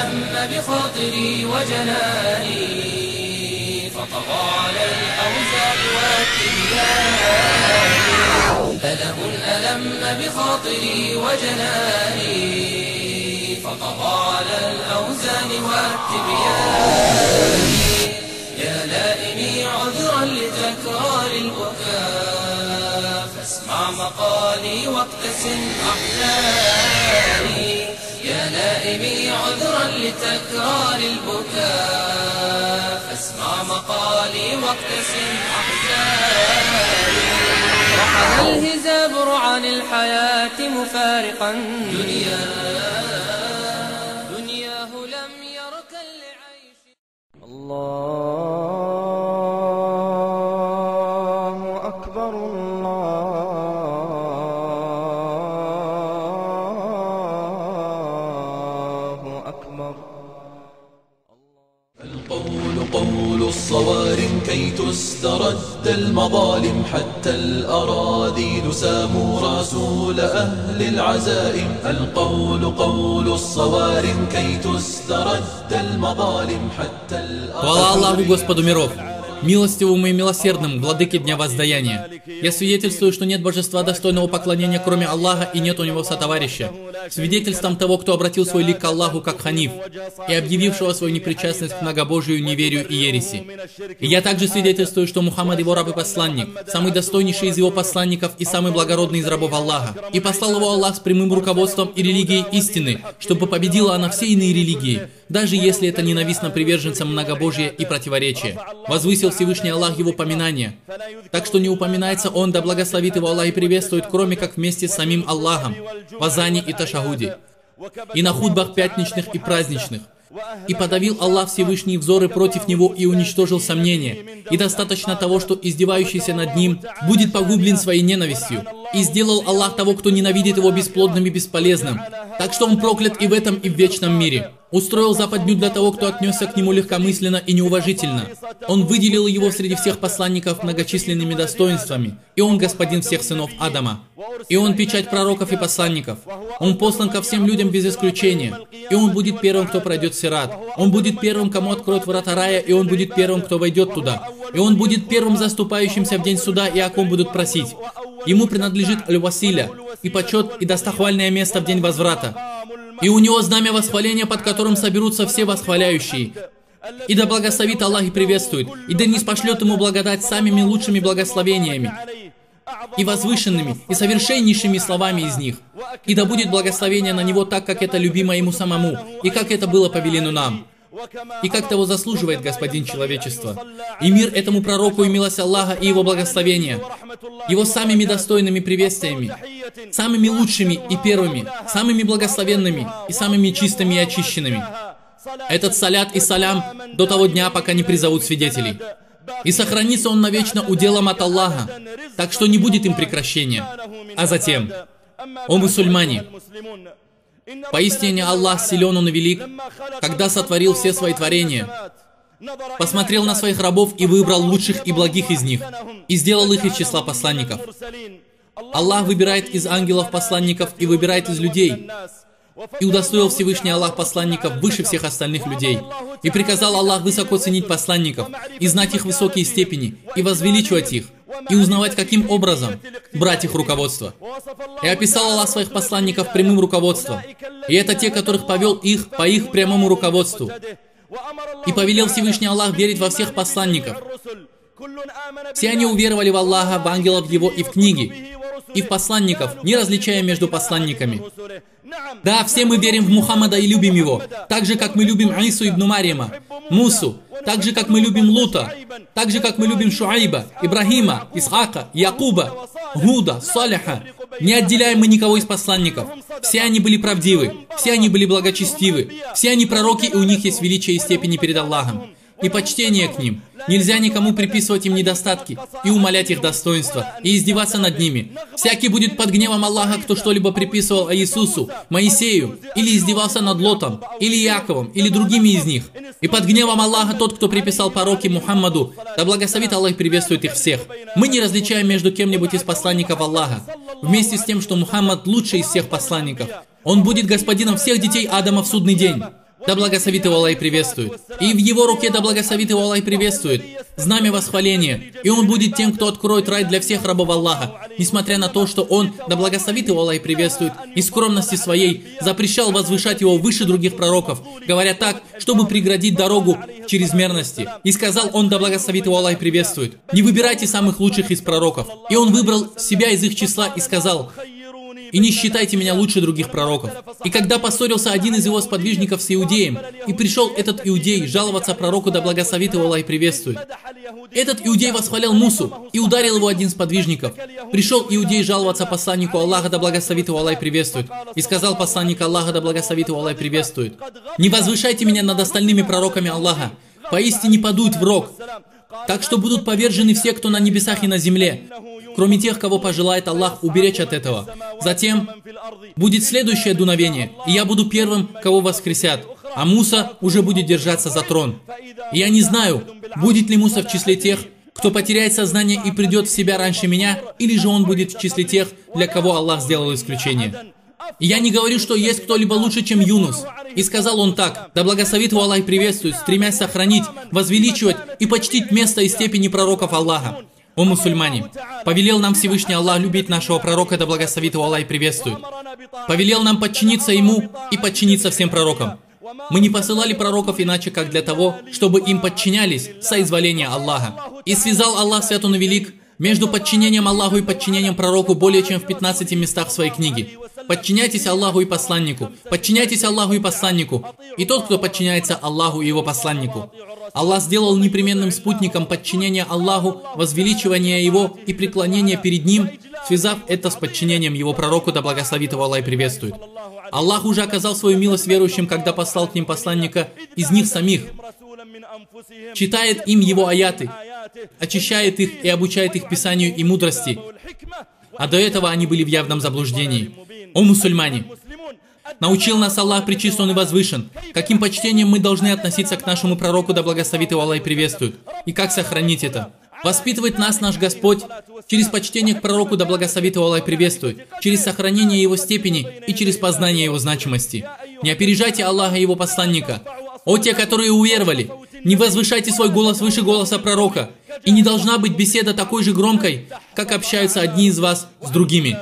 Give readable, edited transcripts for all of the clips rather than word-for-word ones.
ألم بخاطري وجناني فطغى على الأوزار والتبيان. ألم ألم بخاطري وجناني فطغى على الأوزان والتبيان. يا لائمي عذرا لتكرار البكاء فاسمع مقالي واقتسم أحزاني. يا لائمي عذرا لتكرار البكاء فاسمع مقالي واقتسم أحزاني. رحل الهزاب عن الحياة مفارقا دنياه لم يركن لعيش. الله أكبر الله أكبر. القول قول الصوارم كي تسترد المظالم حتى الأراذيل ساموا رسول أهل العزائم. القول قول الصوارم كي تسترد المظالم حتى الأراذيل. Хвала Аллаху, Господу миров, милостивому и милосердному, владыке дня воздаяния. Я свидетельствую, что нет божества достойного поклонения, кроме Аллаха, и нет у него сотоварища. Свидетельством того, кто обратил свой лик к Аллаху как ханиф, и объявившего свою непричастность к многобожию, неверию и ереси. И я также свидетельствую, что Мухаммад его раб и посланник, самый достойнейший из его посланников и самый благородный из рабов Аллаха. И послал его Аллах с прямым руководством и религией истины, чтобы победила она все иные религии, даже если это ненавистно приверженцам многобожия и противоречия. Возвысил Всевышний Аллах его поминания. Так что не упоминается он, да благословит его Аллах и приветствует, кроме как вместе с самим Аллахом, в азане и ташахуде, и на хутбах пятничных и праздничных. И подавил Аллах Всевышний взоры против него и уничтожил сомнения. И достаточно того, что издевающийся над ним будет погублен своей ненавистью. И сделал Аллах того, кто ненавидит его, бесплодным и бесполезным. Так что он проклят и в этом, и в вечном мире. Устроил западню для того, кто отнесся к нему легкомысленно и неуважительно. Он выделил его среди всех посланников многочисленными достоинствами. И он господин всех сынов Адама. И он печать пророков и посланников. Он послан ко всем людям без исключения. И он будет первым, кто пройдет сират. Он будет первым, кому откроют врата рая, и он будет первым, кто войдет туда. И он будет первым заступающимся в день суда, и о ком будут просить. Ему принадлежит аль-василя, и почет, и достохвальное место в день возврата. И у него знамя восхваления, под которым соберутся все восхваляющие. И да благословит Аллах и приветствует, и да ниспошлет ему благодать самыми лучшими благословениями, и возвышенными, и совершеннейшими словами из них. И да будет благословение на него так, как это любимо ему самому, и как это было повелено нам. И как того заслуживает Господин человечества. И мир этому пророку, и милость Аллаха, и его благословения, его самыми достойными приветствиями, самыми лучшими и первыми, самыми благословенными и самыми чистыми и очищенными. Этот салят и салям до того дня, пока не призовут свидетелей. И сохранится он навечно уделом от Аллаха, так что не будет им прекращения. А затем, о мусульмане, поистине Аллах силен, Он и велик, когда сотворил все свои творения, посмотрел на своих рабов и выбрал лучших и благих из них, и сделал их из числа посланников. Аллах выбирает из ангелов посланников и выбирает из людей. И удостоил Всевышний Аллах посланников выше всех остальных людей. И приказал Аллах высоко ценить посланников, и знать их высокие степени, и возвеличивать их, и узнавать, каким образом брать их руководство. И описал Аллах своих посланников прямым руководством. И это те, которых повел их по их прямому руководству. И повелел Всевышний Аллах верить во всех посланников. Все они уверовали в Аллаха, в ангелов Его и в книги, и в посланников, не различая между посланниками. Да, все мы верим в Мухаммада и любим его, так же, как мы любим Ису ибн Марьяма, Мусу, так же, как мы любим Лута, так же, как мы любим Шуайба, Ибрахима, Исхака, Якуба, Гуда, Салиха. Не отделяем мы никого из посланников. Все они были правдивы, все они были благочестивы, все они пророки, и у них есть величие и степени перед Аллахом. И почтение к ним. Нельзя никому приписывать им недостатки и умалять их достоинства, и издеваться над ними. Всякий будет под гневом Аллаха, кто что-либо приписывал Иисусу, Моисею, или издевался над Лотом, или Яковом, или другими из них. И под гневом Аллаха тот, кто приписал пороки Мухаммаду, да благословит Аллах и приветствует их всех. Мы не различаем между кем-нибудь из посланников Аллаха, вместе с тем, что Мухаммад лучший из всех посланников. Он будет господином всех детей Адама в судный день. да благословит его Аллах и приветствует. И в его руке, да благословит его Аллах и приветствует, знамя восхваления. И он будет тем, кто откроет рай для всех рабов Аллаха. Несмотря на то, что он, да благословит его Аллах и приветствует, из скромности своей запрещал возвышать его выше других пророков, говоря так, чтобы преградить дорогу чрезмерности. И сказал он, да благословит его Аллах и приветствует: не выбирайте самых лучших из пророков. И он выбрал себя из их числа и сказал: и не считайте меня лучше других пророков. И когда поссорился один из его сподвижников с иудеем, и пришел этот иудей жаловаться пророку, да благословит его Аллах и приветствует. Этот иудей восхвалял Мусу, и ударил его один из сподвижников. Пришел иудей жаловаться посланнику Аллаха, да благословит его Аллах и приветствует. И сказал посланник Аллаха, да благословит его Аллах и приветствует: не возвышайте меня над остальными пророками Аллаха, поистине падут в рог. Так что будут повержены все, кто на небесах и на земле, кроме тех, кого пожелает Аллах уберечь от этого. Затем будет следующее дуновение, и я буду первым, кого воскресят, а Муса уже будет держаться за трон. И я не знаю, будет ли Муса в числе тех, кто потеряет сознание и придет в себя раньше меня, или же он будет в числе тех, для кого Аллах сделал исключение. И я не говорю, что есть кто-либо лучше, чем Юнус. И сказал он так: да благословит его Аллах и приветствует, стремясь сохранить, возвеличивать и почтить место и степени пророков Аллаха. О мусульмане, повелел нам Всевышний Аллах любить нашего пророка, да благословит его Аллах и приветствует. Повелел нам подчиниться ему и подчиниться всем пророкам. Мы не посылали пророков иначе, как для того, чтобы им подчинялись соизволения Аллаха. И связал Аллах свят он и велик между подчинением Аллаху и подчинением пророку более чем в 15 местах в своей книге. Подчиняйтесь Аллаху и посланнику, подчиняйтесь Аллаху и посланнику, и тот, кто подчиняется Аллаху и его посланнику. Аллах сделал непременным спутником подчинения Аллаху, возвеличивания его и преклонения перед ним, связав это с подчинением его пророку, да благословит его Аллах и приветствует. Аллах уже оказал свою милость верующим, когда послал к ним посланника из них самих, читает им его аяты, очищает их и обучает их писанию и мудрости, а до этого они были в явном заблуждении. О мусульмане! Научил нас Аллах пречист он и возвышен, каким почтением мы должны относиться к нашему пророку, да благословит его Аллах и приветствует, и как сохранить это. Воспитывает нас наш Господь через почтение к пророку, да благословит его Аллах и приветствует, через сохранение его степени и через познание его значимости. Не опережайте Аллаха и его посланника. О те, которые уверовали, не возвышайте свой голос выше голоса пророка, и не должна быть беседа такой же громкой, как общаются одни из вас с другими.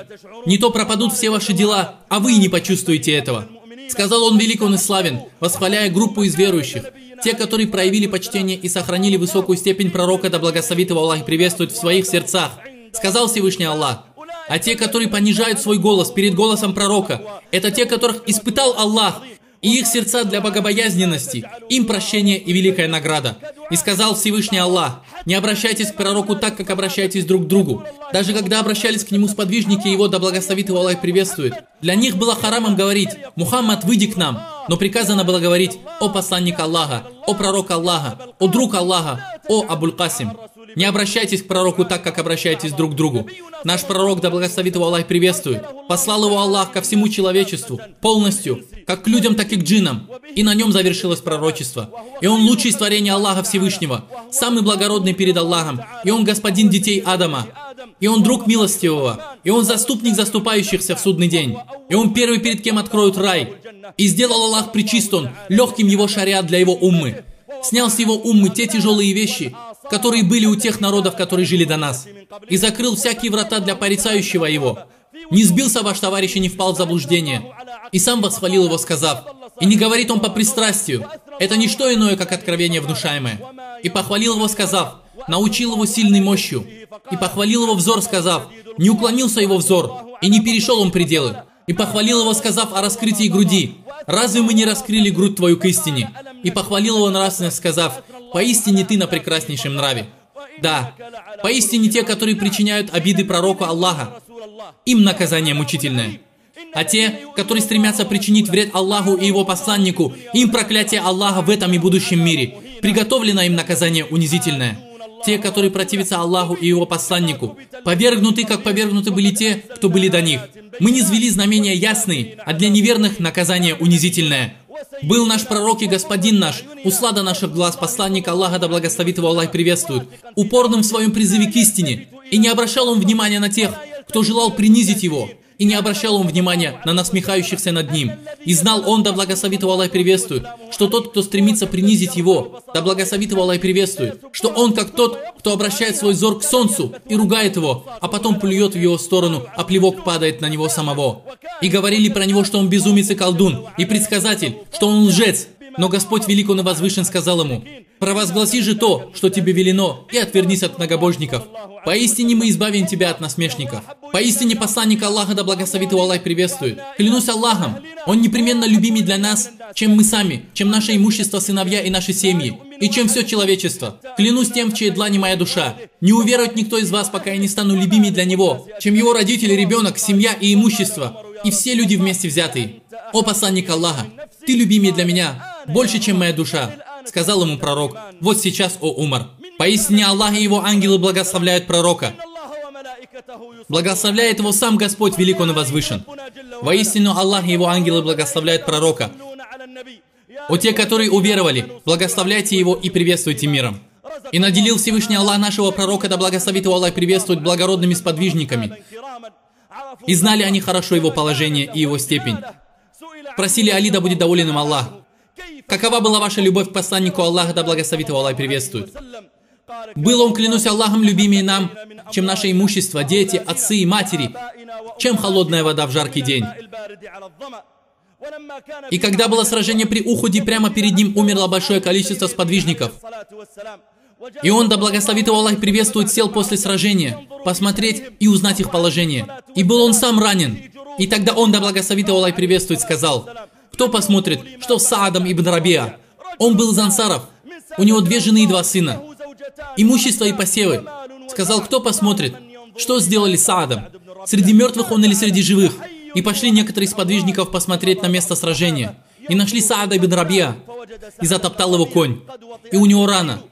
Не то пропадут все ваши дела, а вы и не почувствуете этого. Сказал он велик, он и славен, восхваляя группу из верующих, те, которые проявили почтение и сохранили высокую степень пророка, да благословит его Аллах и приветствует в своих сердцах. Сказал Всевышний Аллах: а те, которые понижают свой голос перед голосом пророка, это те, которых испытал Аллах, и их сердца для богобоязненности, им прощение и великая награда. И сказал Всевышний Аллах: не обращайтесь к пророку так, как обращаетесь друг к другу. Даже когда обращались к нему сподвижники его, да благословит его Аллах и приветствует, для них было харамом говорить: Мухаммад, выйди к нам. Но приказано было говорить: о посланник Аллаха, о пророк Аллаха, о друг Аллаха, о Абуль-Касим. Не обращайтесь к пророку так, как обращаетесь друг к другу. Наш пророк, да благословит его Аллах и приветствует, послал его Аллах ко всему человечеству, полностью, как к людям, так и к джиннам. И на нем завершилось пророчество. И он лучший из творения Аллаха Всевышнего, самый благородный перед Аллахом. И он господин детей Адама. И он друг милостивого. И он заступник заступающихся в судный день. И он первый, перед кем откроют рай. И сделал Аллах пречист он, легким его шариат для его уммы. Снял с его уммы те тяжелые вещи, которые были у тех народов, которые жили до нас. И закрыл всякие врата для порицающего его. Не сбился ваш товарищ и не впал в заблуждение. И сам восхвалил его, сказав: и не говорит он по пристрастию. Это не что иное, как откровение внушаемое. И похвалил его, сказав: научил его сильной мощью. И похвалил его взор, сказав: не уклонился его взор, и не перешел он пределы. И похвалил его, сказав о раскрытии груди: разве мы не раскрыли грудь твою к истине? И похвалил его нравственность, сказав: поистине ты на прекраснейшем нраве. Да, поистине те, которые причиняют обиды пророку Аллаха, им наказание мучительное. А те, которые стремятся причинить вред Аллаху и его посланнику, им проклятие Аллаха в этом и будущем мире. Приготовлено им наказание унизительное. Те, которые противятся Аллаху и его посланнику, повергнуты, как повергнуты были те, кто были до них. Мы низвели знамения ясные, а для неверных наказание унизительное. Был наш пророк и господин наш, услада наших глаз, посланник Аллаха, да благословит его Аллах приветствует, упорным в своем призыве к истине, и не обращал он внимания на тех, кто желал принизить его, И не обращал он внимания на насмехающихся над ним. И знал он, да благословит его Аллах и приветствует, что тот, кто стремится принизить его, да благословит его Аллах и приветствует, что он как тот, кто обращает свой взор к солнцу и ругает его, а потом плюет в его сторону, а плевок падает на него самого. И говорили про него, что он безумец и колдун, и предсказатель, что он лжец. Но Господь велик, он и возвышен, сказал ему: «Провозгласи же то, что тебе велено, и отвернись от многобожников. Поистине мы избавим тебя от насмешников». Поистине посланник Аллаха, да благословит его Аллах, приветствует. Клянусь Аллахом, он непременно любимый для нас, чем мы сами, чем наше имущество, сыновья и наши семьи, и чем все человечество. Клянусь тем, в чьей длани моя душа. Не уверует никто из вас, пока я не стану любимей для него, чем его родители, ребенок, семья и имущество, и все люди вместе взятые. О посланник Аллаха, ты любимый для меня, больше, чем моя душа. Сказал ему пророк: вот сейчас, о Умар. Поистине Аллах и его ангелы благословляют пророка. Благословляет его сам Господь, велик он и возвышен. Воистину Аллах и его ангелы благословляют пророка. О те, которые уверовали, благословляйте его и приветствуйте миром. И наделил Всевышний Аллах нашего пророка, да благословит его Аллах и приветствует, благородными сподвижниками. И знали они хорошо его положение и его степень. Просили Али, да будет доволен им Аллах: какова была ваша любовь к посланнику Аллаха, да благословит его Аллах и приветствует? Был он, клянусь Аллахом, любимее нам, чем наше имущество, дети, отцы и матери, чем холодная вода в жаркий день. И когда было сражение при Ухуде, прямо перед ним умерло большое количество сподвижников. И он, да благословит его Аллах, приветствует, сел после сражения, посмотреть и узнать их положение. И был он сам ранен. И тогда он, да благословит его Аллах, приветствует, сказал: кто посмотрит, что с Саадом ибн Рабиа? Он был из ансаров. У него 2 жены и 2 сына. Имущество и посевы. Сказал: кто посмотрит, что сделали с Саадом? Среди мертвых он или среди живых? И пошли некоторые из подвижников посмотреть на место сражения. И нашли Саада ибн Рабиа. И затоптал его конь. И у него рана.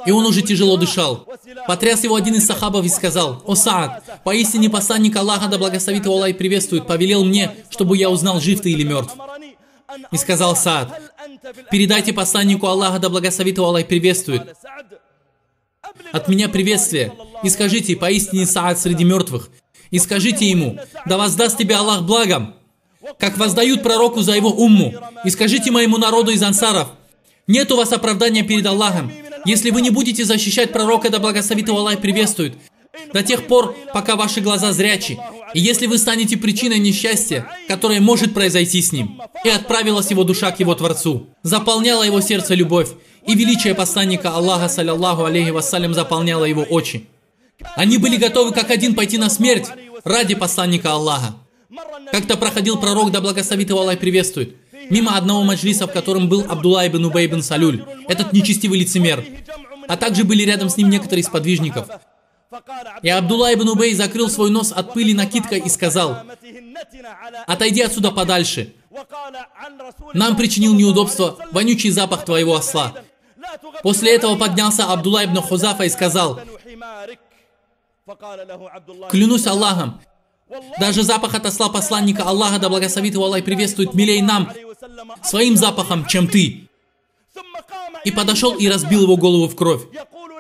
И он уже тяжело дышал. Потряс его один из сахабов и сказал: о Саад, поистине посланник Аллаха, да благословит его Аллах и приветствует, повелел мне, чтобы я узнал, жив ты или мертв. И сказал Саад: передайте посланнику Аллаха, да благословит его Аллах и приветствует, от меня приветствие, и скажите: поистине Саад среди мертвых. И скажите ему: да воздаст тебе Аллах благом, как воздают пророку за его умму. И скажите моему народу из ансаров: нет у вас оправдания перед Аллахом, если вы не будете защищать пророка, да благословит его Аллах и приветствует, до тех пор, пока ваши глаза зрячи, и если вы станете причиной несчастья, которое может произойти с ним. И отправилась его душа к его Творцу. Заполняла его сердце любовь, и величие посланника Аллаха, саллаллаху алейхи вассалям, заполняло его очи. Они были готовы как один пойти на смерть ради посланника Аллаха. Как-то проходил пророк, да благословит его Аллах и приветствует, мимо одного маджлиса, в котором был Абдулла ибн Убай ибн Салюль, этот нечестивый лицемер. А также были рядом с ним некоторые из подвижников. И Абдулла ибн Убай закрыл свой нос от пыли накидкой и сказал: отойди отсюда подальше. Нам причинил неудобство вонючий запах твоего осла. После этого поднялся Абдулла ибн Хузафа и сказал: клянусь Аллахом, даже запах от осла посланника Аллаха, да благословит его Аллах и приветствует, милей нам своим запахом, чем ты. И подошел и разбил его голову в кровь.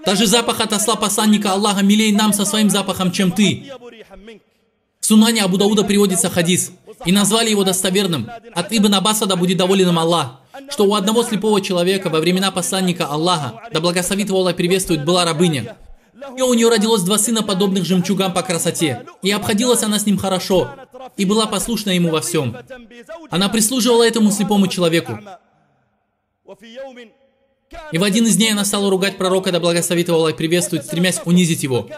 Даже запах от осла посланника Аллаха милей нам со своим запахом, чем ты. В Сунане Абу Дауда приводится хадис, и назвали его достоверным. От Ибн Аббаса, да будет доволен им Аллах, что у одного слепого человека во времена посланника Аллаха, да благословит его Аллах, приветствует, была рабыня. И у нее родилось 2 сына, подобных жемчугам по красоте. И обходилась она с ним хорошо, и была послушна ему во всем. Она прислуживала этому слепому человеку. И в один из дней она стала ругать пророка, да благословит его Аллах, приветствует, стремясь унизить его.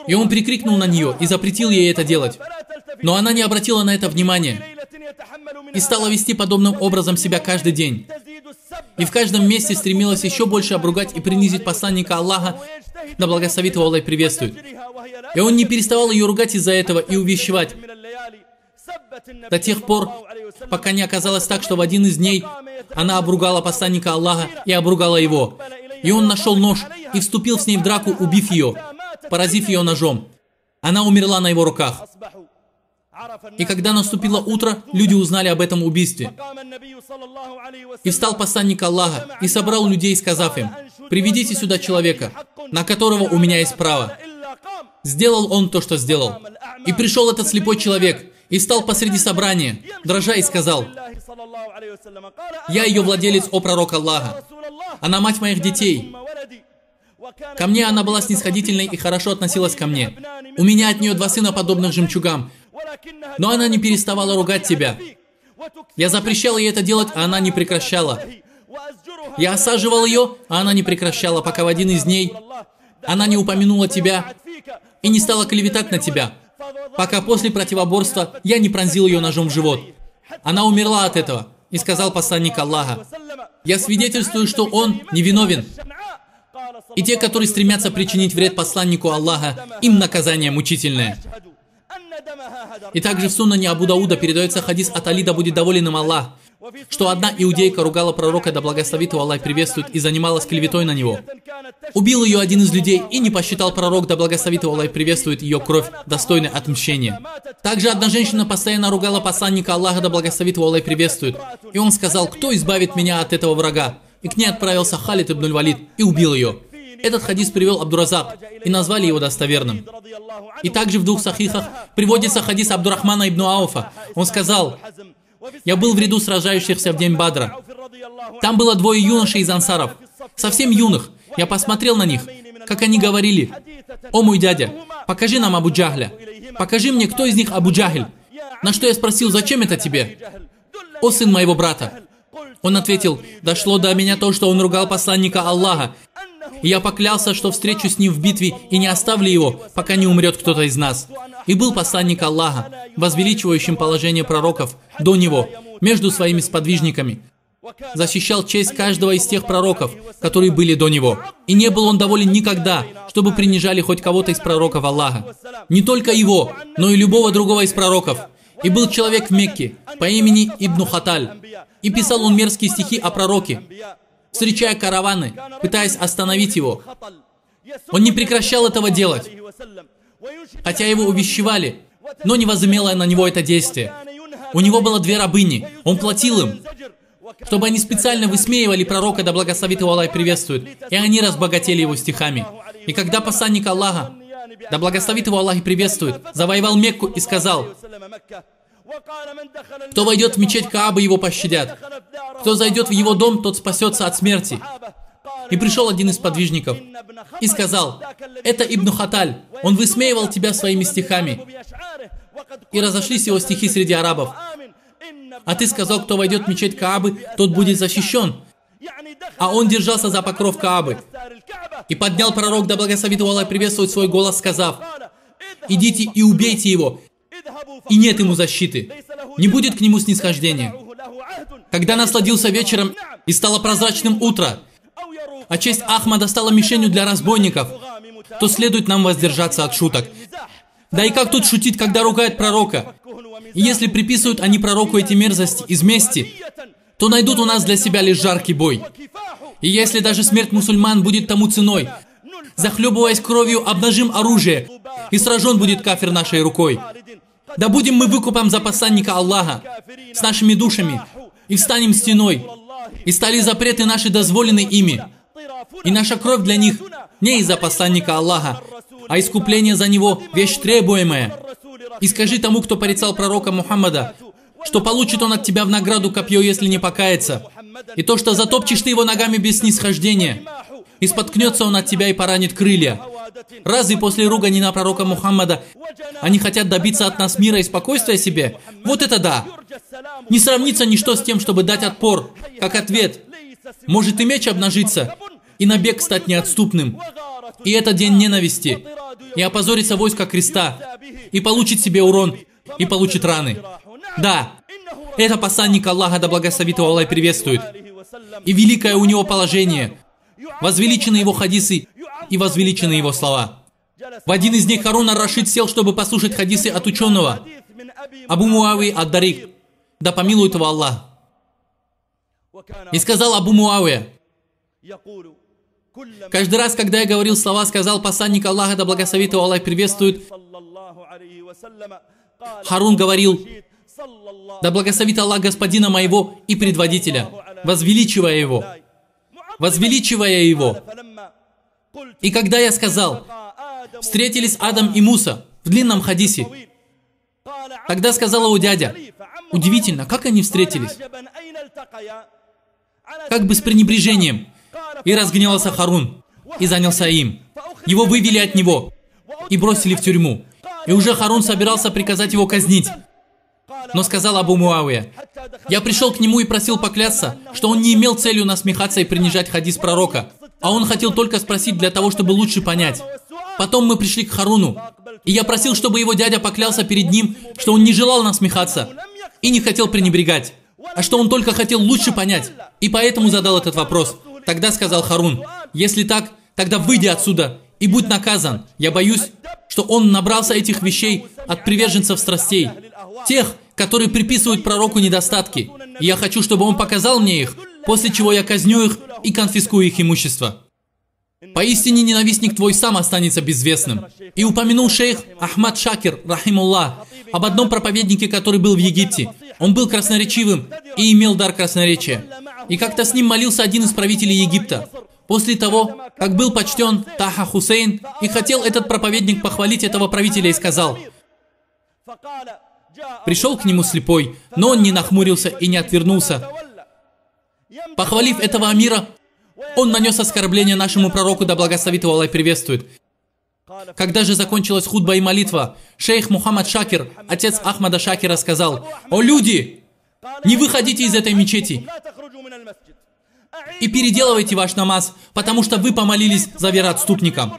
И он прикрикнул на нее и запретил ей это делать. Но она не обратила на это внимания и стала вести подобным образом себя каждый день. И в каждом месте стремилась еще больше обругать и принизить посланника Аллаха, да благословит его Аллах, приветствует. И он не переставал ее ругать из-за этого и увещевать, до тех пор, пока не оказалось так, что в один из дней она обругала посланника Аллаха и обругала его. И он нашел нож и вступил с ней в драку, убив ее, поразив ее ножом. Она умерла на его руках. И когда наступило утро, люди узнали об этом убийстве. И встал посланник Аллаха и собрал людей, сказав им: приведите сюда человека, на которого у меня есть право. Сделал он то, что сделал. И пришел этот слепой человек, и встал посреди собрания, дрожа, и сказал: «Я ее владелец, о пророк Аллаха. Она мать моих детей. Ко мне она была снисходительной и хорошо относилась ко мне. У меня от нее 2 сына, подобных жемчугам. Но она не переставала ругать тебя. Я запрещал ей это делать, а она не прекращала. Я осаживал ее, а она не прекращала, пока в один из дней она не упомянула тебя и не стала клеветать на тебя, пока после противоборства я не пронзил ее ножом в живот. Она умерла от этого». И сказал посланник Аллаха: «Я свидетельствую, что он невиновен. И те, которые стремятся причинить вред посланнику Аллаха, им наказание мучительное». И также в суннане Абу Дауда передается хадис от Али, да будет доволен им Аллах, что одна иудейка ругала пророка, да благословит его Аллах приветствует, и занималась клеветой на него. Убил ее один из людей, и не посчитал пророк, да благословит его Аллах приветствует, ее кровь достойной отмщения. Также одна женщина постоянно ругала посланника Аллаха, да благословит его Аллах приветствует, и он сказал: «Кто избавит меня от этого врага?» И к ней отправился Халид ибн Валид и убил ее. Этот хадис привел Абдуразак, и назвали его достоверным. И также в 2 сахихах приводится хадис Абдурахмана ибн Ауфа. Он сказал: «Я был в ряду сражающихся в день Бадра. Там было 2 юношей из ансаров, совсем юных. Я посмотрел на них, как они говорили: „О мой дядя, покажи нам Абу Джахля. Покажи мне, кто из них Абу Джахль“. На что я спросил: „Зачем это тебе?“ „О сын моего брата“. Он ответил: „Дошло до меня то, что он ругал посланника Аллаха. И я поклялся, что встречу с ним в битве и не оставлю его, пока не умрет кто-то из нас. И был посланник Аллаха, возвеличивающим положение пророков до него, между своими сподвижниками. Защищал честь каждого из тех пророков, которые были до него. И не был он доволен никогда, чтобы принижали хоть кого-то из пророков Аллаха. Не только его, но и любого другого из пророков. И был человек в Мекке по имени Ибн Хаталь. И писал он мерзкие стихи о пророке, встречая караваны, пытаясь остановить его. Он не прекращал этого делать, хотя его увещевали, но не возымело на него это действие. У него было 2 рабыни, он платил им, чтобы они специально высмеивали пророка, да благословит его Аллах приветствует, и они разбогатели его стихами. И когда посланник Аллаха, да благословит его Аллах и приветствует, завоевал Мекку и сказал: «Кто войдет в мечеть Каабы, его пощадят. Кто зайдет в его дом, тот спасется от смерти». И пришел один из подвижников и сказал: «Это Ибн Хаталь, он высмеивал тебя своими стихами». И разошлись его стихи среди арабов. А ты сказал: кто войдет в мечеть Каабы, тот будет защищен. А он держался за покров Каабы. И поднял пророк, да благословит его Аллах приветствует, свой голос, сказав: «Идите и убейте его, и нет ему защиты, не будет к нему снисхождения». Когда насладился вечером и стало прозрачным утро, а честь Ахмада стала мишенью для разбойников, то следует нам воздержаться от шуток. Да и как тут шутить, когда ругают пророка? И если приписывают они пророку эти мерзости из мести, то найдут у нас для себя лишь жаркий бой. И если даже смерть мусульман будет тому ценой, захлебываясь кровью, обнажим оружие, и сражен будет кафир нашей рукой. Да будем мы выкупом за посланника Аллаха с нашими душами, и встанем стеной, и стали запреты наши дозволены ими. И наша кровь для них не из-за посланника Аллаха, а искупление за него вещь требуемая. И скажи тому, кто порицал пророка Мухаммада, что получит он от тебя в награду копье, если не покается, и то, что затопчешь ты его ногами без снисхождения, и споткнется он от тебя и поранит крылья. Разве после ругани на пророка Мухаммада они хотят добиться от нас мира и спокойствия себе? Вот это да! Не сравнится ничто с тем, чтобы дать отпор, как ответ. Может и меч обнажиться, и набег стать неотступным. И это день ненависти, и опозорится войско креста, и получит себе урон, и получит раны. Да, это посланник Аллаха, да благословит его Аллах приветствует. И великое у него положение, возвеличены его хадисы и возвеличены его слова. В один из них Харун ар-Рашид сел, чтобы послушать хадисы от ученого Абу Муави ад-Дарик, да помилует его Аллах. И сказал Абу Муавия: «Каждый раз, когда я говорил слова, сказал посланник Аллаха, да благословит его Аллах приветствует, Харун говорил: да благословит Аллах господина моего и предводителя, возвеличивая его. Возвеличивая его. И когда я сказал: встретились Адам и Муса в длинном хадисе, Тогда сказал его дядя: удивительно, как они встретились? Как бы с пренебрежением. И разгневался Харун, и занялся им. Его вывели от него и бросили в тюрьму. И уже Харун собирался приказать его казнить. Но сказал Абу Муавия: я пришел к нему и просил поклясться, что он не имел целью насмехаться и принижать хадис пророка, а он хотел только спросить для того, чтобы лучше понять. Потом мы пришли к Харуну, и я просил, чтобы его дядя поклялся перед ним, что он не желал насмехаться и не хотел пренебрегать, а что он только хотел лучше понять, и поэтому задал этот вопрос. Тогда сказал Харун: если так, тогда выйди отсюда и будь наказан. Я боюсь, что он набрался этих вещей от приверженцев страстей, тех, которые приписывают пророку недостатки. И я хочу, чтобы он показал мне их, после чего я казню их и конфискую их имущество. Поистине ненавистник твой сам останется безвестным. И упомянул шейх Ахмад Шакир, рахимуллах, об одном проповеднике, который был в Египте. Он был красноречивым и имел дар красноречия. И как-то с ним молился один из правителей Египта. После того, как был почтен Таха Хусейн, и хотел этот проповедник похвалить этого правителя и сказал: пришел к нему слепой, но он не нахмурился и не отвернулся. Похвалив этого амира, он нанес оскорбление нашему пророку, да благословит его Аллах и приветствует. Когда же закончилась хутба и молитва, шейх Мухаммад Шакир, отец Ахмада Шакира, сказал: о люди, не выходите из этой мечети и переделывайте ваш намаз, потому что вы помолились за вероотступником.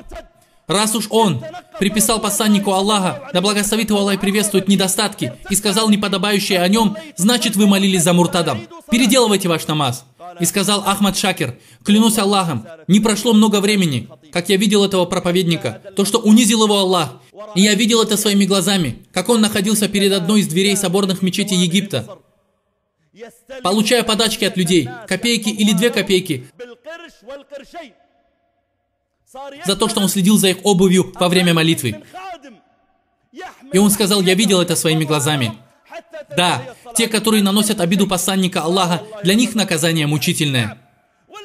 Раз уж он приписал посланнику Аллаха, да благословит его Аллах и приветствует, недостатки, и сказал неподобающее о нем, значит вы молились за муртадом. Переделывайте ваш намаз. И сказал Ахмад Шакир: клянусь Аллахом, не прошло много времени, как я видел этого проповедника, то, что унизил его Аллах. И я видел это своими глазами, как он находился перед одной из дверей соборных мечетей Египта, получая подачки от людей, копейки или 2 копейки, за то, что он следил за их обувью во время молитвы. И он сказал: я видел это своими глазами. Да, те, которые наносят обиду посланника Аллаха, для них наказание мучительное.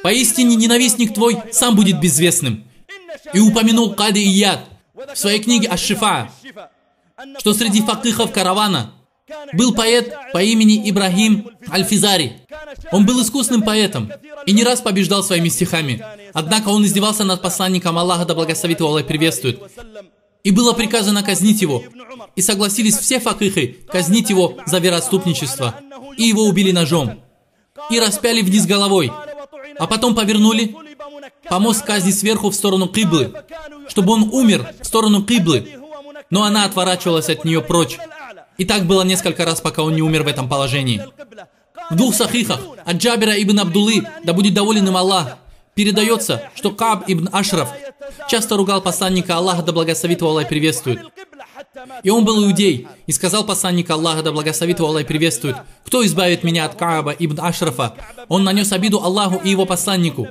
Поистине ненавистник твой сам будет безвестным. И упомянул Кади Ияд в своей книге Аш-Шифа, что среди факихов каравана был поэт по имени Ибрахим Аль-Физари. Он был искусным поэтом и не раз побеждал своими стихами. Однако он издевался над посланником Аллаха, да благословит его Аллах и приветствует. И было приказано казнить его. И согласились все факихи казнить его за вероотступничество. И его убили ножом. И распяли вниз головой. А потом повернули помост казни сверху в сторону Киблы, чтобы он умер в сторону Киблы. Но она отворачивалась от нее прочь. И так было несколько раз, пока он не умер в этом положении. В 2 сахихах от Джабира ибн Абдуллы, да будет доволен им Аллах, передается, что Кааб ибн Ашраф часто ругал посланника Аллаха, да благословит его Аллах и приветствует. И он был иудей, и сказал посланник Аллаха, да благословит его Аллах и приветствует: кто избавит меня от Кааба ибн Ашрафа? Он нанес обиду Аллаху и его посланнику.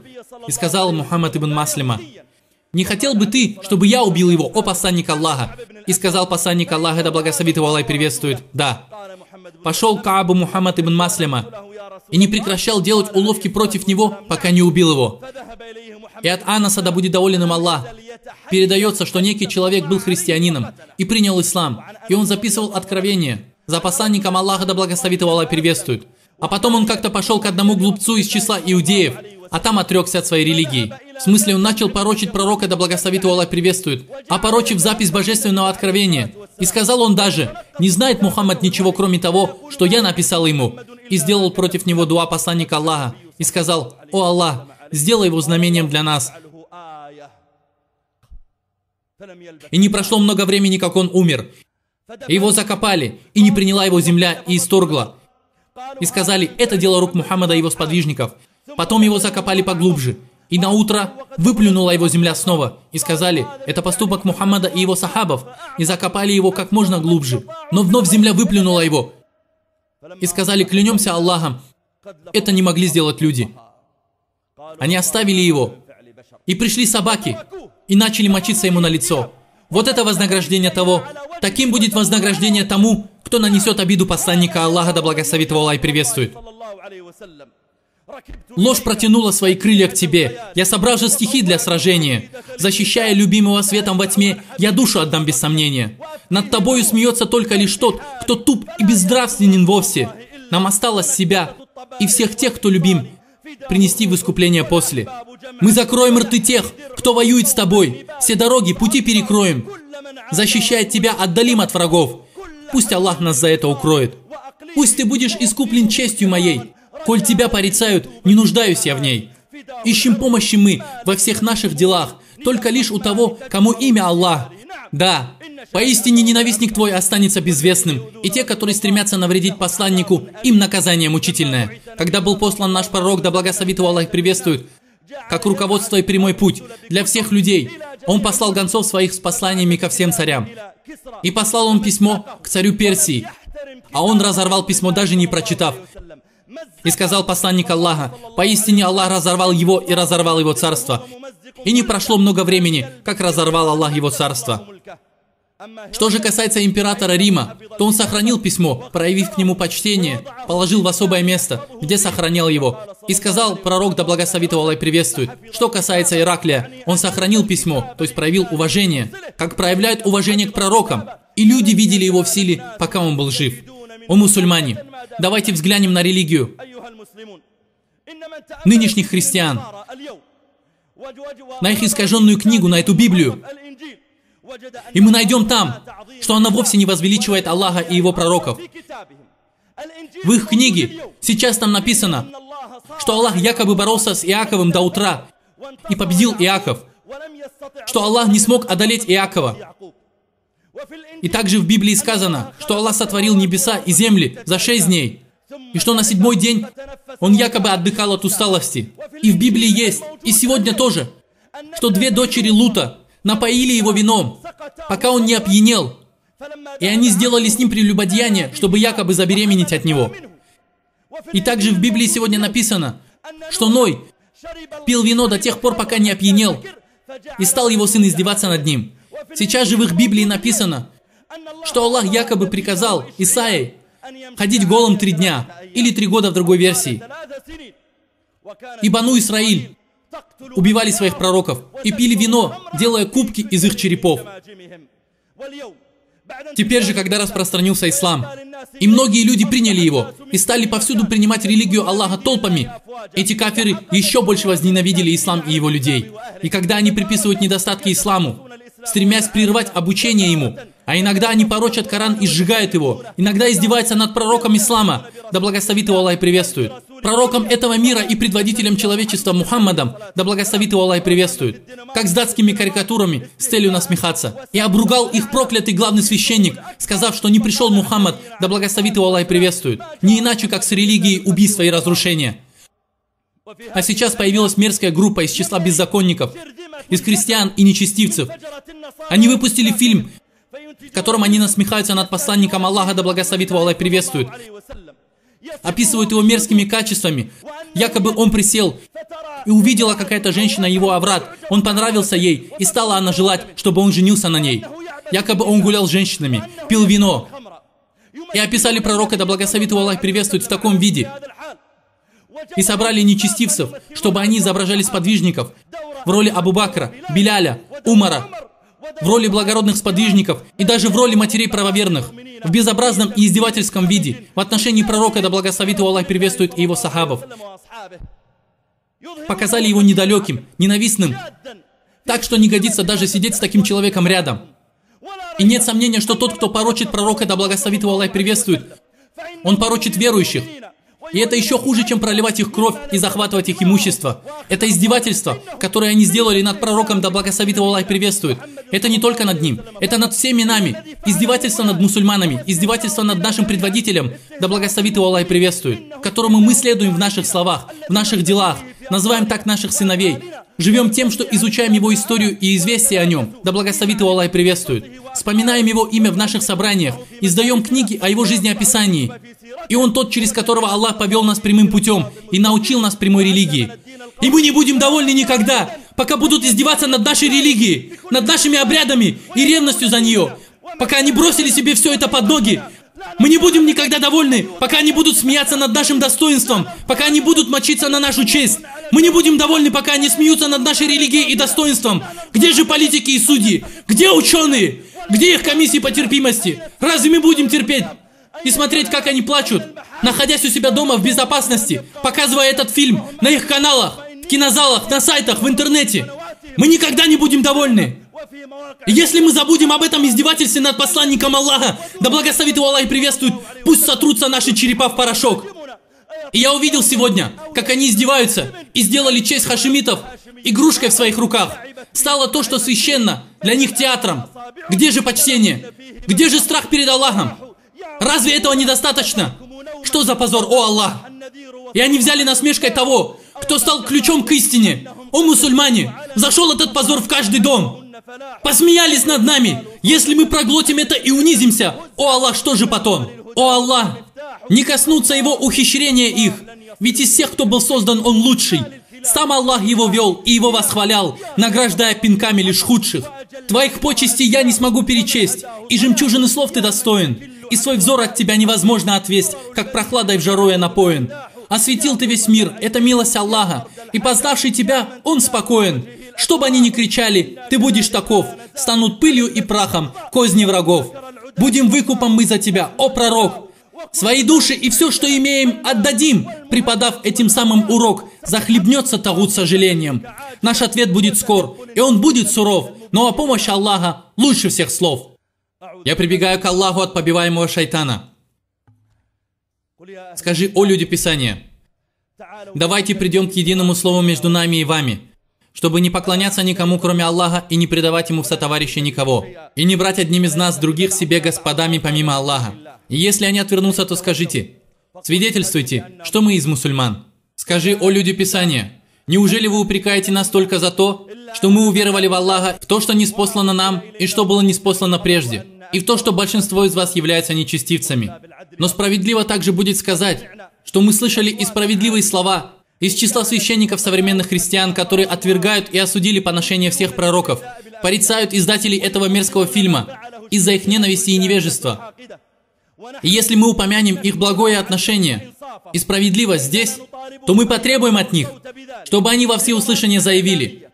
И сказал Мухаммад ибн Маслима: не хотел бы ты, чтобы я убил его, о посланник Аллаха? И сказал посланник Аллаха, да благословит его Аллах и приветствует: да. Пошел к Каабу Мухаммад ибн Маслима и не прекращал делать уловки против него, пока не убил его. И от Анаса, да будет доволен им Аллах, передается, что некий человек был христианином и принял ислам, и он записывал откровения за посланником Аллаха, да благословит его Аллах и приветствует. А потом он как-то пошел к одному глупцу из числа иудеев, а там отрекся от своей религии. В смысле, он начал порочить пророка, да благословит его Аллах приветствует, опорочив запись божественного откровения. И сказал он даже: не знает Мухаммад ничего, кроме того, что я написал ему. И сделал против него дуа посланника Аллаха. И сказал: о Аллах, сделай его знамением для нас. И не прошло много времени, как он умер. Его закопали, и не приняла его земля, и исторгла. И сказали: это дело рук Мухаммада и его сподвижников. Потом его закопали поглубже. И на утро выплюнула его земля снова. И сказали: это поступок Мухаммада и его сахабов. И закопали его как можно глубже. Но вновь земля выплюнула его. И сказали: клянемся Аллахом, это не могли сделать люди. Они оставили его. И пришли собаки. И начали мочиться ему на лицо. Вот это вознаграждение того. Таким будет вознаграждение тому, кто нанесет обиду посланника Аллаха, да благословит его Аллах и приветствует. Ложь протянула свои крылья к тебе. Я собрал же стихи для сражения. Защищая любимого светом во тьме, я душу отдам без сомнения. Над тобою смеется только лишь тот, кто туп и безнравственен вовсе. Нам осталось себя и всех тех, кто любим, принести в искупление после. Мы закроем рты тех, кто воюет с тобой. Все дороги, пути перекроем. Защищая тебя, отдалим от врагов. Пусть Аллах нас за это укроет. Пусть ты будешь искуплен честью моей. Коль тебя порицают, не нуждаюсь я в ней. Ищем помощи мы во всех наших делах, только лишь у того, кому имя Аллах. Да, поистине ненавистник твой останется безвестным, и те, которые стремятся навредить посланнику, им наказание мучительное. Когда был послан наш пророк, да благословит его Аллах, приветствует, как руководство и прямой путь для всех людей, он послал гонцов своих с посланиями ко всем царям. И послал он письмо к царю Персии, а он разорвал письмо, даже не прочитав. И сказал посланник Аллаха: поистине Аллах разорвал его и разорвал его царство. И не прошло много времени, как разорвал Аллах его царство. Что же касается императора Рима, то он сохранил письмо, проявив к нему почтение, положил в особое место, где сохранял его. И сказал пророк, да благословит его Аллах, приветствует. Что касается Ираклия, он сохранил письмо, то есть проявил уважение, как проявляют уважение к пророкам. И люди видели его в силе, пока он был жив. О мусульмане, давайте взглянем на религию нынешних христиан, на их искаженную книгу, на эту Библию. И мы найдем там, что она вовсе не возвеличивает Аллаха и его пророков. В их книге сейчас там написано, что Аллах якобы боролся с Иаковом до утра и победил Иаков, что Аллах не смог одолеть Иакова. И также в Библии сказано, что Аллах сотворил небеса и земли за 6 дней, и что на 7-й день Он якобы отдыхал от усталости. И в Библии есть, и сегодня тоже, что 2 дочери Лута напоили его вином, пока он не опьянел, и они сделали с ним прелюбодеяние, чтобы якобы забеременеть от него. И также в Библии сегодня написано, что Ной пил вино до тех пор, пока не опьянел, и стал его сын издеваться над ним. Сейчас же в их Библии написано, что Аллах якобы приказал Исаии ходить голым 3 дня, или 3 года в другой версии. И Бану Исраиль убивали своих пророков и пили вино, делая кубки из их черепов. Теперь же, когда распространился ислам, и многие люди приняли его, и стали повсюду принимать религию Аллаха толпами, эти кафиры еще больше возненавидели ислам и его людей. И когда они приписывают недостатки исламу, стремясь прервать обучение ему, а иногда они порочат Коран и сжигают его, иногда издеваются над пророком ислама, да благословит его Аллах и приветствует, пророком этого мира и предводителем человечества Мухаммадом, да благословит его Аллах и приветствует, как с датскими карикатурами с целью насмехаться. И обругал их проклятый главный священник, сказав, что не пришел Мухаммад, да благословит его Аллах и приветствует, не иначе, как с религией убийства и разрушения. А сейчас появилась мерзкая группа из числа беззаконников, из крестьян и нечестивцев. Они выпустили фильм, в котором они насмехаются над посланником Аллаха, да благословит его Аллах и приветствует. Описывают его мерзкими качествами. Якобы он присел, и увидела какая-то женщина его оврат. Он понравился ей, и стала она желать, чтобы он женился на ней. Якобы он гулял с женщинами, пил вино. И описали пророка, да благословит его Аллах и приветствует, в таком виде. И собрали нечестивцев, чтобы они изображали сподвижников в роли Абу Бакра, Биляля, Умара, в роли благородных сподвижников и даже в роли матерей правоверных, в безобразном и издевательском виде, в отношении пророка, да благословит его Аллах, приветствует и его сахабов. Показали его недалеким, ненавистным, так что не годится даже сидеть с таким человеком рядом. И нет сомнения, что тот, кто порочит пророка, да благословит его Аллах, приветствует, он порочит верующих. И это еще хуже, чем проливать их кровь и захватывать их имущество. Это издевательство, которое они сделали над пророком, да благословит его Аллах, приветствует. Это не только над ним, это над всеми нами. Издевательство над мусульманами, издевательство над нашим предводителем, да благословит его Аллах, приветствует, которому мы следуем в наших словах, в наших делах, называем так наших сыновей. Живем тем, что изучаем его историю и известия о нем, да благословит его Аллах и приветствует. Вспоминаем его имя в наших собраниях, издаем книги о его жизнеописании. И он тот, через которого Аллах повел нас прямым путем и научил нас прямой религии. И мы не будем довольны никогда, пока будут издеваться над нашей религией, над нашими обрядами и ревностью за нее, пока они бросили себе все это под ноги, Мы не будем никогда довольны, пока они будут смеяться над нашим достоинством, пока они будут мочиться на нашу честь. Мы не будем довольны, пока они смеются над нашей религией и достоинством. Где же политики и судьи? Где ученые? Где их комиссии по терпимости? Разве мы будем терпеть и смотреть, как они плачут, находясь у себя дома в безопасности, показывая этот фильм на их каналах, в кинозалах, на сайтах, в интернете? Мы никогда не будем довольны. И если мы забудем об этом издевательстве над посланником Аллаха, да благословит его Аллах и приветствует, пусть сотрутся наши черепа в порошок. И я увидел сегодня, как они издеваются и сделали честь хашимитов игрушкой в своих руках. Стало то, что священно, для них театром. Где же почтение? Где же страх перед Аллахом? Разве этого недостаточно? Что за позор, о Аллах? И они взяли насмешкой того, кто стал ключом к истине. О мусульмане, зашел этот позор в каждый дом. Посмеялись над нами. Если мы проглотим это и унизимся, о Аллах, что же потом? О Аллах, не коснуться его ухищрения их. Ведь из всех, кто был создан, он лучший. Сам Аллах его вел и его восхвалял, награждая пинками лишь худших. Твоих почестей я не смогу перечесть, и жемчужины слов ты достоин. И свой взор от тебя невозможно отвесть, как прохладой в жару я напоен. Осветил ты весь мир, это милость Аллаха, и познавший тебя, он спокоен. Что бы они ни кричали, ты будешь таков, станут пылью и прахом козни врагов. Будем выкупом мы за тебя, о пророк. Свои души и все, что имеем, отдадим, преподав этим самым урок. Захлебнется тагут сожалением. Наш ответ будет скор, и он будет суров, но о помощи Аллаха лучше всех слов. Я прибегаю к Аллаху от побиваемого шайтана. Скажи, о люди Писания, давайте придем к единому слову между нами и вами, чтобы не поклоняться никому, кроме Аллаха, и не предавать ему в сотоварищи никого, и не брать одним из нас других себе господами помимо Аллаха. И если они отвернутся, то скажите, свидетельствуйте, что мы из мусульман. Скажи, о люди Писания, неужели вы упрекаете нас только за то, что мы уверовали в Аллаха, в то, что ниспослано нам, и что было ниспослано прежде, и в то, что большинство из вас являются нечестивцами? Но справедливо также будет сказать, что мы слышали и справедливые слова из числа священников современных христиан, которые отвергают и осудили поношение всех пророков, порицают издателей этого мерзкого фильма из-за их ненависти и невежества. И если мы упомянем их благое отношение и справедливость здесь, то мы потребуем от них, чтобы они во всеуслышание заявили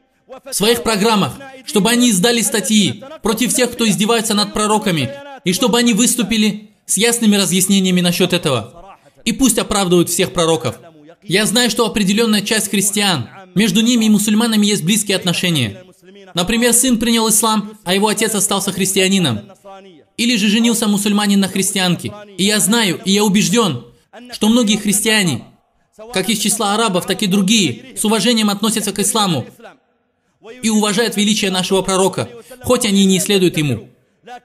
в своих программах, чтобы они издали статьи против тех, кто издевается над пророками, и чтобы они выступили с ясными разъяснениями насчет этого. И пусть оправдывают всех пророков. Я знаю, что определенная часть христиан, между ними и мусульманами есть близкие отношения. Например, сын принял ислам, а его отец остался христианином. Или же женился мусульманин на христианке. И я знаю, и я убежден, что многие христиане, как из числа арабов, так и другие, с уважением относятся к исламу и уважают величие нашего пророка, хоть они и не исследуют ему.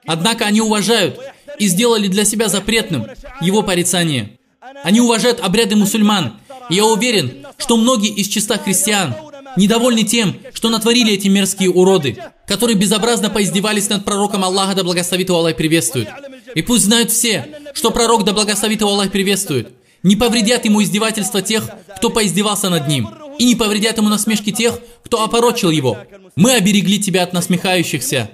Однако они уважают и сделали для себя запретным его порицание. Они уважают обряды мусульман. И я уверен, что многие из числа христиан недовольны тем, что натворили эти мерзкие уроды, которые безобразно поиздевались над пророком Аллаха, да благословит его Аллах и приветствует. И пусть знают все, что пророк, да благословит его Аллах и приветствует, не повредят ему издевательства тех, кто поиздевался над ним, и не повредят ему насмешки тех, кто опорочил его. Мы оберегли тебя от насмехающихся.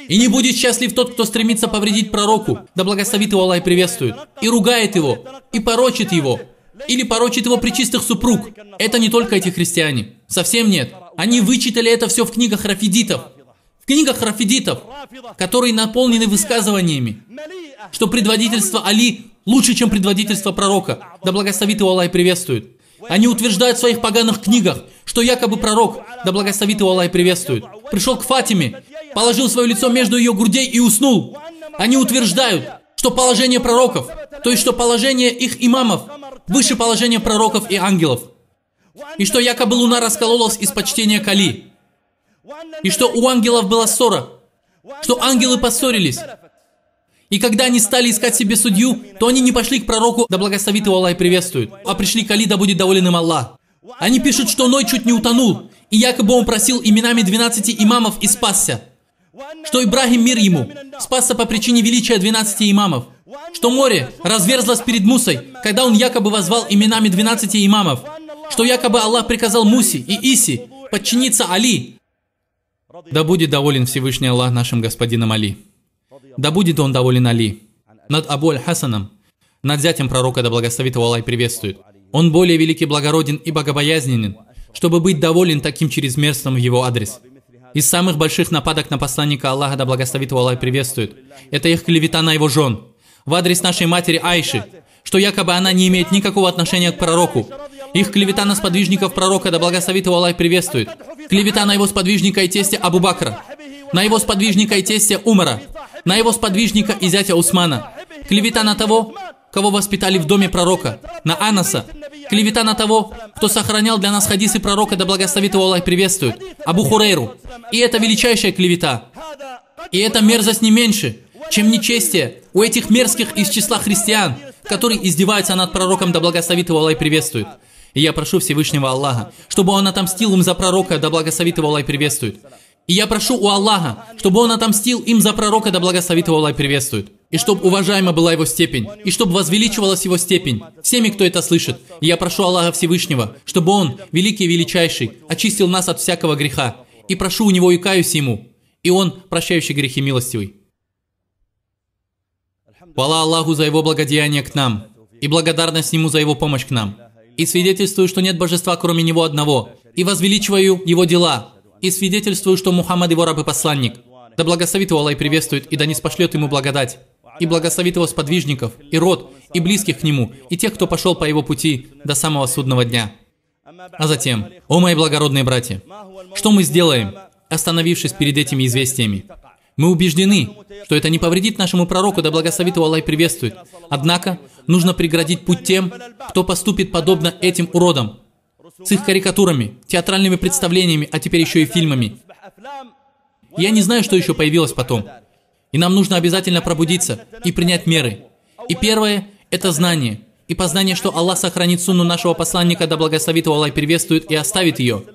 И не будет счастлив тот, кто стремится повредить пророку, да благословит его Аллах и приветствует, и ругает его, и порочит его, или порочит его пречистых супруг. Это не только эти христиане. Совсем нет. Они вычитали это все в книгах рафидитов. В книгах рафидитов, которые наполнены высказываниями, что предводительство Али лучше, чем предводительство пророка, да благословит его Аллах и приветствует. Они утверждают в своих поганых книгах, что якобы пророк, да благословит его Аллах и приветствует, пришел к Фатиме, положил свое лицо между ее грудей и уснул. Они утверждают, что положение пророков, то есть что положение их имамов, выше положения пророков и ангелов. И что якобы луна раскололась из почтения к Али. И что у ангелов была ссора. Что ангелы поссорились. И когда они стали искать себе судью, то они не пошли к пророку, да благословит его Аллах и приветствует, а пришли к Али, да будет доволен им Аллах. Они пишут, что Ной чуть не утонул, и якобы он просил именами 12 имамов и спасся. Что Ибрахим, мир ему, спасся по причине величия 12 имамов. Что море разверзлось перед Мусой, когда он якобы возвал именами 12 имамов. Что якобы Аллах приказал Мусе и Иси подчиниться Али. Да будет доволен Всевышний Аллах нашим господином Али. Да будет он доволен Али. над Абу Аль-Хасаном, над зятем пророка, да благословит его Аллах и приветствует. Он более великий, благороден и богобоязненен, чтобы быть доволен таким чрезмерством в его адрес. Из самых больших нападок на посланника Аллаха, да благословит его Аллах и приветствует, это их клевета на его жен, в адрес нашей матери Айши, что якобы она не имеет никакого отношения к пророку. Их клевета на сподвижников пророка, да благословит его Аллах и приветствует. Клевета на его сподвижника и тестя Абу Бакра, на его сподвижника и тестя Умара, на его сподвижника и зятя Усмана. Клевета на того, кого воспитали в доме пророка, на Анаса. Клевета на того, кто сохранял для нас хадисы пророка, да благословит его Аллах и приветствует, Абу Хурейру. И это величайшая клевета. И эта мерзость не меньше, чем нечестие у этих мерзких из числа христиан, которые издеваются над пророком, да благословит его Аллах и приветствует. И я прошу Всевышнего Аллаха, чтобы Он отомстил им за пророка, да благословит его Аллах и приветствует. И я прошу у Аллаха, чтобы Он отомстил им за пророка, да благословит его Аллах и приветствует. И чтобы уважаема была его степень, и чтобы возвеличивалась его степень всеми, кто это слышит. И я прошу Аллаха Всевышнего, чтобы Он, великий и величайший, очистил нас от всякого греха. И прошу у Него и каюсь Ему. И Он, прощающий грехи, милостивый. Хвала Аллаху за Его благодеяние к нам, и благодарность Ему за Его помощь к нам. И свидетельствую, что нет божества, кроме Него одного, и возвеличиваю Его дела, и свидетельствую, что Мухаммад Его раб и посланник. Да благословит Его Аллах и приветствует, и да не спошлет Ему благодать, и благословит Его сподвижников, и род, и близких к Нему, и тех, кто пошел по Его пути до самого судного дня. А затем, о мои благородные братья, что мы сделаем, остановившись перед этими известиями? Мы убеждены, что это не повредит нашему пророку, да благословит его Аллах и приветствует. Однако, нужно преградить путь тем, кто поступит подобно этим уродам, с их карикатурами, театральными представлениями, а теперь еще и фильмами. Я не знаю, что еще появилось потом. И нам нужно обязательно пробудиться и принять меры. И первое – это знание. И познание, что Аллах сохранит сунну нашего посланника, да благословит его Аллах и приветствует, и оставит ее.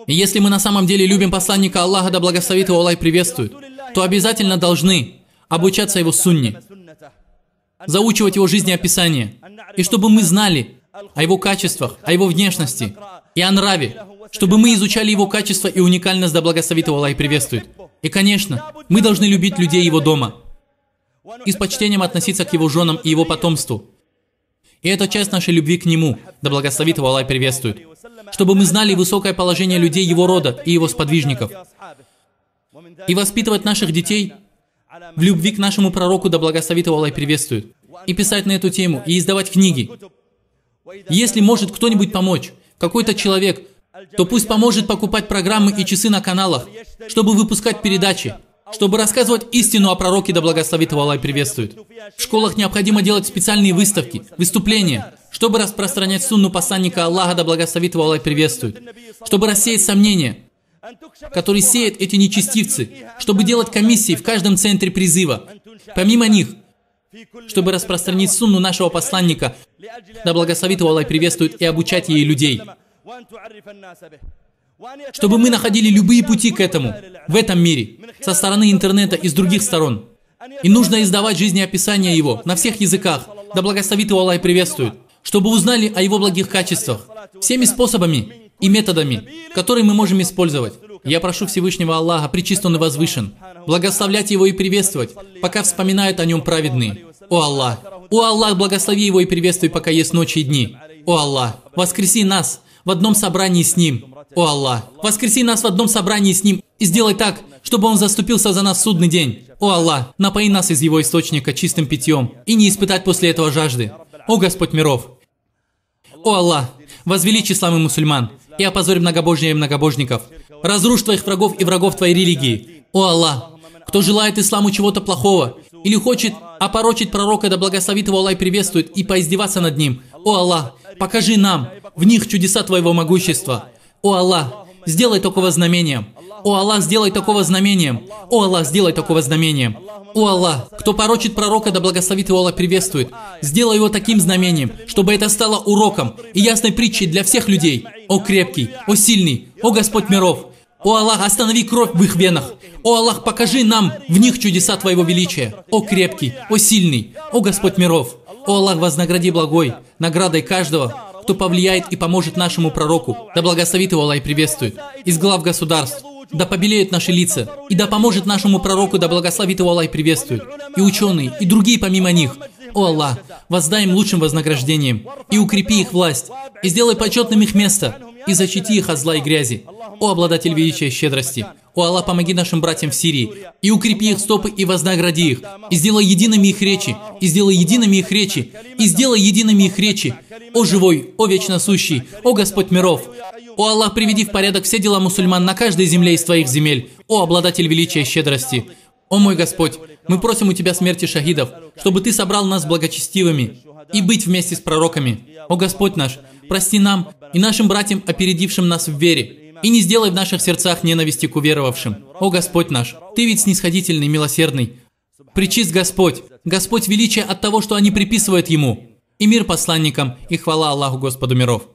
И если мы на самом деле любим посланника Аллаха, да благословит его Аллах и приветствует, то обязательно должны обучаться его сунне, заучивать его жизнеописание, и чтобы мы знали о его качествах, о его внешности и о нраве, чтобы мы изучали его качества и уникальность, да благословит его Аллах и приветствует. И, конечно, мы должны любить людей его дома и с почтением относиться к его женам и его потомству. И это часть нашей любви к нему, да благословит его Аллах и приветствует, чтобы мы знали высокое положение людей его рода и его сподвижников, и воспитывать наших детей в любви к нашему пророку, да благословит его Аллах и приветствует, и писать на эту тему, и издавать книги. Если может кто-нибудь помочь, какой-то человек, то пусть поможет покупать программы и часы на каналах, чтобы выпускать передачи, чтобы рассказывать истину о пророке, да благословит его Аллах и приветствует. В школах необходимо делать специальные выставки, выступления, чтобы распространять сунну посланника Аллаха, да благословит его Аллах и приветствует, чтобы рассеять сомнения, которые сеют эти нечестивцы, чтобы делать комиссии в каждом центре призыва, помимо них, чтобы распространить сунну нашего посланника, да благословит его Аллах и приветствует, и обучать ей людей. Чтобы мы находили любые пути к этому, в этом мире, со стороны интернета и с других сторон. И нужно издавать жизнеописание его на всех языках, да благословит его Аллах и приветствует, чтобы узнали о его благих качествах, всеми способами и методами, которые мы можем использовать. Я прошу Всевышнего Аллаха, пречист Он и возвышен, благословлять Его и приветствовать, пока вспоминают о Нем праведные. О Аллах, благослови Его и приветствуй, пока есть ночи и дни. О Аллах, воскреси нас в одном собрании с Ним. О Аллах, воскреси нас в одном собрании с Ним и сделай так, чтобы Он заступился за нас в судный день. О Аллах, напои нас из Его источника чистым питьем и не испытать после этого жажды. О Господь миров! О Аллах, возвеличь ислам и мусульман и опозорь многобожие и многобожников. Разрушь твоих врагов и врагов твоей религии. О Аллах, кто желает исламу чего-то плохого или хочет опорочить пророка, да благословит его Аллах и приветствует, и поиздеваться над ним. О Аллах, покажи нам в них чудеса твоего могущества. О Аллах, сделай такого знамением. О Аллах, сделай такого знамением. О Аллах, сделай такого знамением. О Аллах, кто порочит пророка, да благословит его Аллах приветствует, сделай его таким знамением, чтобы это стало уроком и ясной притчей для всех людей. О крепкий, о сильный, о Господь миров! О Аллах, останови кровь в их венах! О Аллах, покажи нам в них чудеса Твоего величия! О крепкий, о сильный, о Господь миров! О Аллах, вознагради благой наградой каждого, кто повлияет и поможет нашему пророку, да благословит его Аллах и приветствует, из глав государств, да побелеют наши лица, и да поможет нашему пророку, да благословит его Аллах и приветствует, и ученые, и другие помимо них. О Аллах, воздай им лучшим вознаграждением, и укрепи их власть, и сделай почетным их место, и защити их от зла и грязи. О обладатель величия и щедрости! О Аллах, помоги нашим братьям в Сирии, и укрепи их стопы, и вознагради их, и сделай едиными их речи, и сделай едиными их речи, и сделай едиными их речи. О живой, о вечно сущий, о Господь миров! О Аллах, приведи в порядок все дела мусульман на каждой земле из твоих земель. О обладатель величия и щедрости! О мой Господь, мы просим у Тебя смерти шахидов, чтобы Ты собрал нас благочестивыми и быть вместе с пророками. О Господь наш, прости нам и нашим братьям, опередившим нас в вере, и не сделай в наших сердцах ненависти к уверовавшим. О Господь наш, Ты ведь снисходительный, милосердный. Пречист Господь, Господь величия от того, что они приписывают Ему. И мир посланникам, и хвала Аллаху Господу миров.